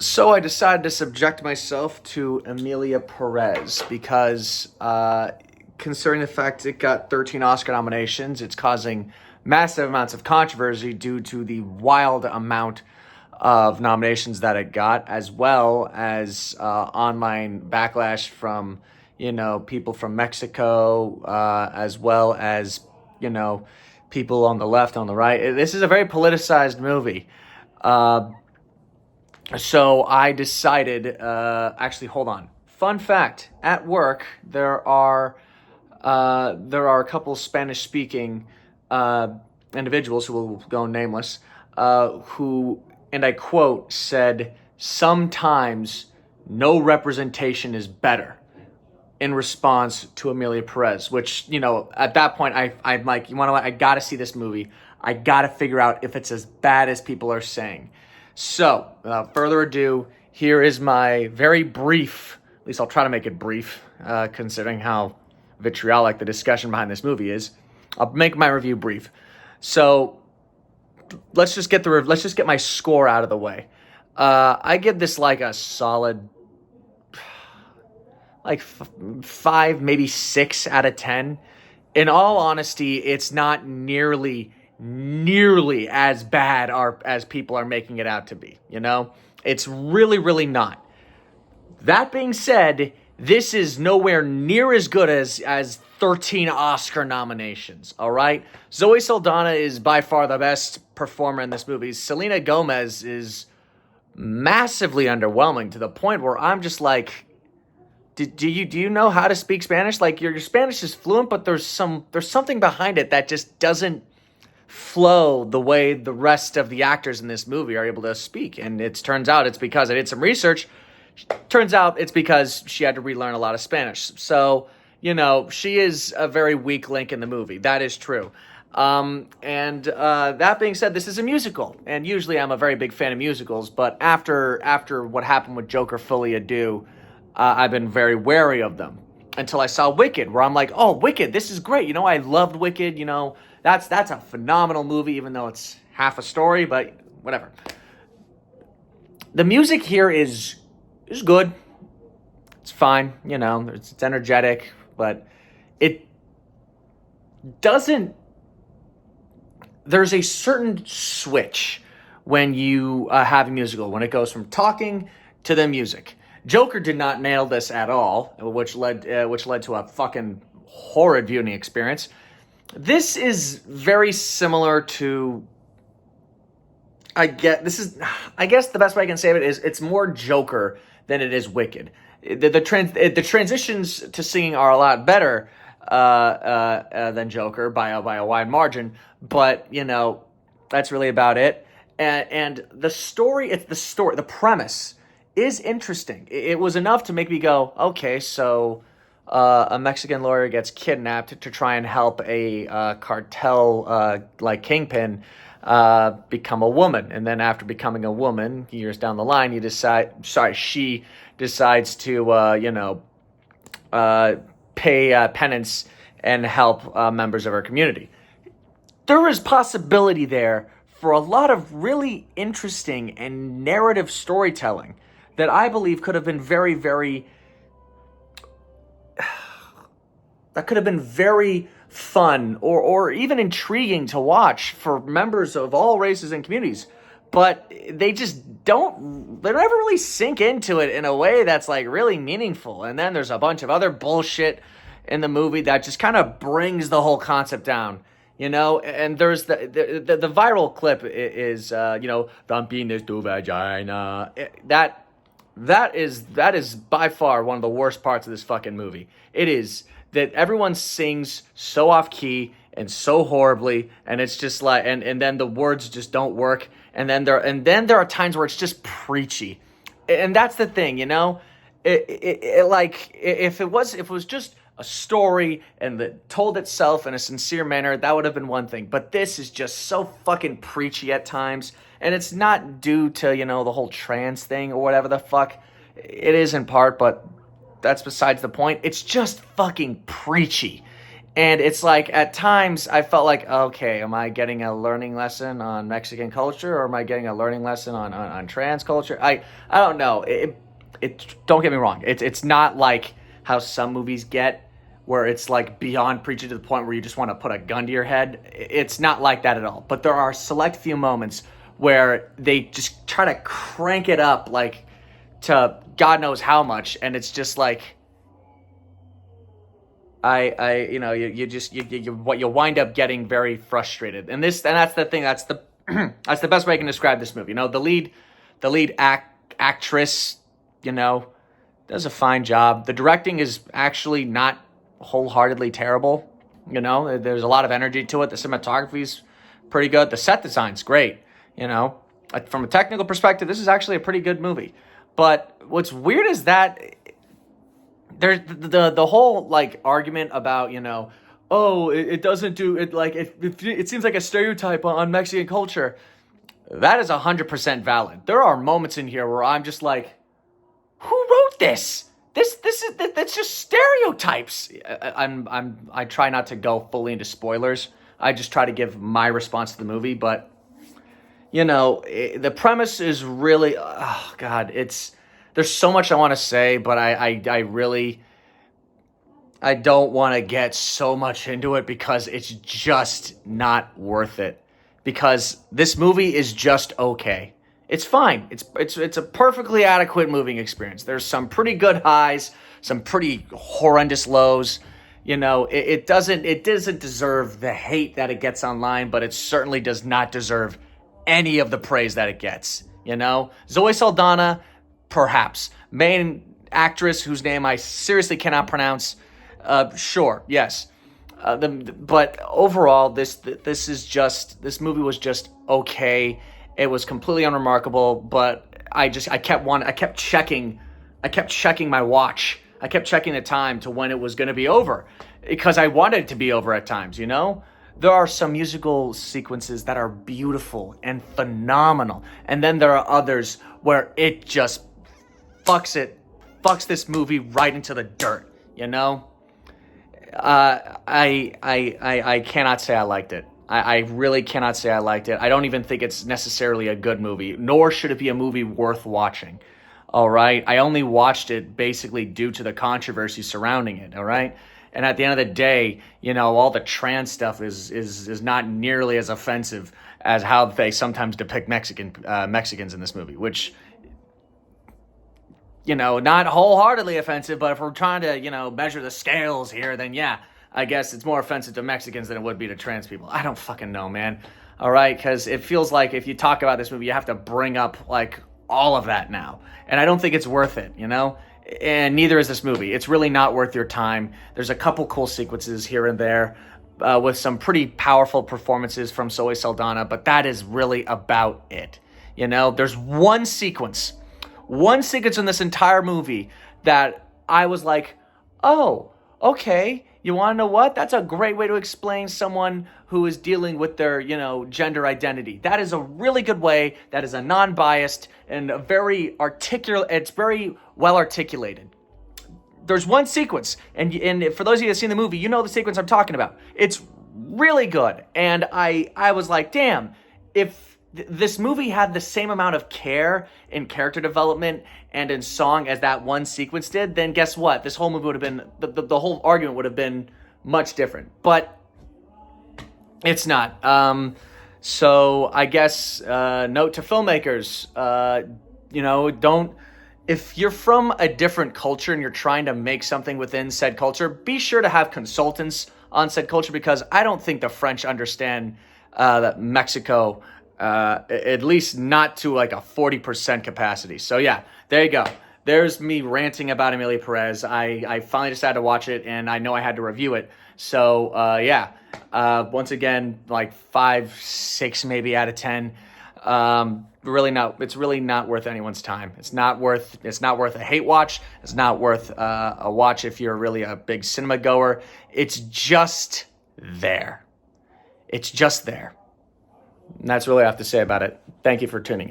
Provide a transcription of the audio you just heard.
So I decided to subject myself to Emilia Perez because, considering the fact it got 13 Oscar nominations, it's causing massive amounts of controversy due to the wild amount of nominations that it got, as well as online backlash from, people from Mexico, as well as, you know, people on the left, on the right. This is a very politicized movie. Uh, so I decided, actually, hold on. Fun fact: at work, there are a couple Spanish-speaking individuals who will go nameless, who, and I quote, said, "Sometimes no representation is better." In response to Emilia Perez, which, at that point, I'm like, you want to what? I got to see this movie. I got to figure out if it's as bad as people are saying. So, without further ado, here is my very brief, at least I'll try to make it brief, considering how vitriolic the discussion behind this movie is. I'll make my review brief. So, let's just get my score out of the way. I give this like a solid like five, maybe 6 out of 10. In all honesty, it's not nearly as bad as people are making it out to be. It's really, really not. That being said, this is nowhere near as good as 13 Oscar nominations. All right, Zoe Saldana is by far the best performer in this movie. Selena Gomez is massively underwhelming to the point where I'm just like, do you know how to speak Spanish? Like your Spanish is fluent, but there's something behind it that just doesn't flow the way the rest of the actors in this movie are able to speak. And it turns out it's because I did some research. Turns out it's because she had to relearn a lot of Spanish. So, she is a very weak link in the movie. That is true. And that being said, this is a musical, and usually I'm a very big fan of musicals. But after what happened with Joker Fully Ado, I've been very wary of them until I saw Wicked, where I'm like, oh, Wicked, this is great. I loved Wicked. That's a phenomenal movie, even though it's half a story, but whatever. The music here is good. It's fine. It's energetic, but it doesn't. There's a certain switch when you have a musical, when it goes from talking to the music. Joker did not nail this at all, which led to a fucking horrid viewing experience. This is very similar to, I guess the best way I can say it is it's more Joker than it is Wicked. The transitions to singing are a lot better than Joker by a wide margin, but that's really about it. And the story, the premise is interesting. It was enough to make me go, okay, so a Mexican lawyer gets kidnapped to try and help a cartel like kingpin become a woman, and then after becoming a woman, years down the line, she decides to pay penance and help members of her community. There is possibility there for a lot of really interesting and narrative storytelling that I believe could have been very, very fun or even intriguing to watch for members of all races and communities. But they just they never really sink into it in a way that's like really meaningful. And then there's a bunch of other bullshit in the movie that just kind of brings the whole concept down. And there's the viral clip is Vampines tu vagina. That is by far one of the worst parts of this fucking movie. It is that everyone sings so off key and so horribly, and it's just like, and then the words just don't work, and then there are times where it's just preachy, and that's the thing, like if it was just a story and that told itself in a sincere manner, that would have been one thing. But this is just so fucking preachy at times, and it's not due to the whole trans thing or whatever the fuck. It is in part, but that's besides the point. It's just fucking preachy. And it's like at times I felt like, okay, am I getting a learning lesson on Mexican culture, or am I getting a learning lesson on trans culture? I don't know. It don't get me wrong. It's not like how some movies get, where it's like beyond preaching to the point where you just want to put a gun to your head. It's not like that at all. But there are select few moments where they just try to crank it up like to God knows how much, and it's just like you wind up getting very frustrated. And that's the thing. That's the that's the best way I can describe this movie. The lead actress, does a fine job. The directing is actually not wholeheartedly terrible. There's a lot of energy to it. The cinematography's pretty good. The set design's great. From a technical perspective, this is actually a pretty good movie. But what's weird is that there's the whole like argument about oh, it doesn't do it, like it seems like a stereotype on Mexican culture. That is 100% valid. There are moments in here where I'm just like, who wrote this? That's just stereotypes. I try not to go fully into spoilers. I just try to give my response to the movie, but the premise is really, oh God, there's so much I want to say, but I really, I don't want to get so much into it because it's just not worth it. Because this movie is just okay. It's fine. It's a perfectly adequate moving experience. There's some pretty good highs, some pretty horrendous lows. It doesn't deserve the hate that it gets online, but it certainly does not deserve any of the praise that it gets. Zoe Saldana, perhaps main actress whose name I seriously cannot pronounce. Sure, yes. But overall, this movie was just okay. It was completely unremarkable, but I kept checking my watch. I kept checking the time to when it was going to be over because I wanted it to be over at times, There are some musical sequences that are beautiful and phenomenal, and then there are others where it just fucks this movie right into the dirt, I cannot say I liked it. I really cannot say I liked it. I don't even think it's necessarily a good movie, nor should it be a movie worth watching. All right? I only watched it basically due to the controversy surrounding it, all right? And at the end of the day, all the trans stuff is not nearly as offensive as how they sometimes depict Mexicans in this movie, which, not wholeheartedly offensive, but if we're trying to, measure the scales here, then yeah, I guess it's more offensive to Mexicans than it would be to trans people. I don't fucking know, man. All right? Because it feels like if you talk about this movie, you have to bring up, like, all of that now. And I don't think it's worth it, And neither is this movie. It's really not worth your time. There's a couple cool sequences here and there with some pretty powerful performances from Zoe Saldana, but that is really about it. There's one sequence in this entire movie that I was like, oh, okay, you want to know what? That's a great way to explain someone who is dealing with their, gender identity. That is a really good way. That is a non-biased and a very articulate. It's very well articulated. There's one sequence, and for those of you that have seen the movie, you know the sequence I'm talking about. It's really good, and I was like, damn, if this movie had the same amount of care in character development and in song as that one sequence did, then guess what? This whole movie would have been, the whole argument would have been much different. But it's not. So I guess, note to filmmakers, don't, if you're from a different culture and you're trying to make something within said culture, be sure to have consultants on said culture, because I don't think the French understand that Mexico, at least not to like a 40% capacity. So yeah, there you go. There's me ranting about Emilia Perez. I finally decided to watch it, and I know I had to review it. So yeah, once again, like 5, 6 maybe out of 10. It's really not worth anyone's time. It's not worth a hate watch. It's not worth a watch if you're really a big cinema goer. It's just there. It's just there. And that's really all I have to say about it. Thank you for tuning in.